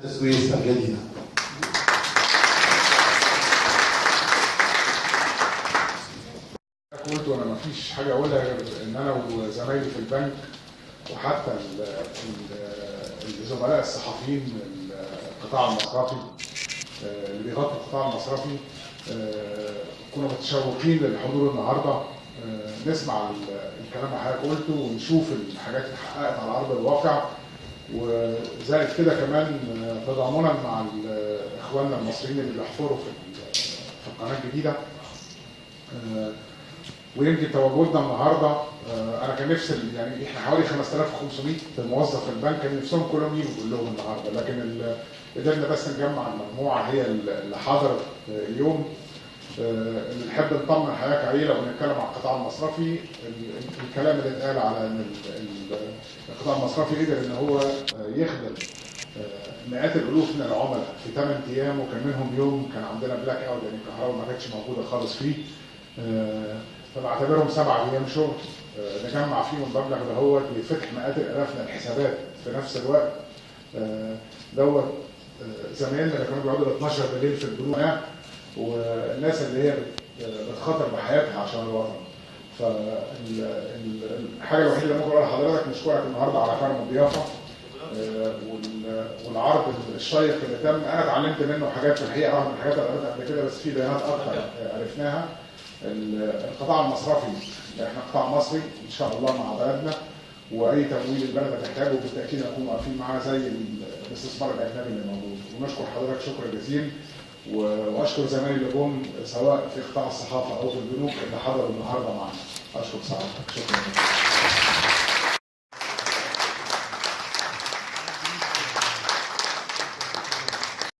السويس الجديدة. قلت وانا ما فيش حاجه اقولها غير ان انا وزمايلي في البنك وحتى الزملاء الصحفيين من القطاع المصرفي اللي بيغطوا القطاع المصرفي كنا متشوقين للحضور النهارده، نسمع الكلام اللي حضرتك قلته ونشوف الحاجات اللي اتحققت على ارض الواقع، وزائد كده كمان تضامنا مع اخواننا المصريين اللي بيحفروا في القناه الجديده. ويمكن تواجدنا النهارده انا كان نفسي، يعني احنا حوالي 5500 موظف في البنك كان نفسهم كلهم يجوا كلهم النهارده، لكن قدرنا بس نجمع المجموعه هي اللي حضرت اليوم. اللي نحب نطمن حضرتك عليه لو بنتكلم عن القطاع المصرفي، الكلام اللي اتقال على ان القطاع المصرفي قدر ان هو يخدم مئات الالوف من العملاء في 8 ايام، وكان منهم يوم كان عندنا بلاك اوت لان الكهرباء ما كانتش موجوده خالص فيه. فبعتبرهم 7 ايام شغل نجمع فيهم المبلغ دهوت لفتح مئات الالاف من الحسابات في نفس الوقت دوت. زمايلنا اللي كانوا بيقعدوا ل 12 بالليل في البنوك، والناس اللي هي بتخاطر بحياتها عشان الوطن. فالحاجه الوحيده اللي ممكن اقولها لحضرتك نشكرك النهارده على كرم الضيافه والعرض الشيق اللي تم. انا اتعلمت منه حاجات في الحقيقه، رغم الحاجات اللي قريتها قبل كده، بس في بيانات اكتر عرفناها. القطاع المصرفي، احنا قطاع مصري ان شاء الله مع بلدنا، واي تمويل البلد هتحتاجه بالتاكيد هنكون واقفين معاه زي الاستثمار الاجنبي اللي موجود. ونشكر حضرتك شكر جزيل، واشكر زمايلي اللي جم سواء في قطاع الصحافه او في البنوك اللي حضروا النهارده معانا. اشكر سعادتك، شكرا.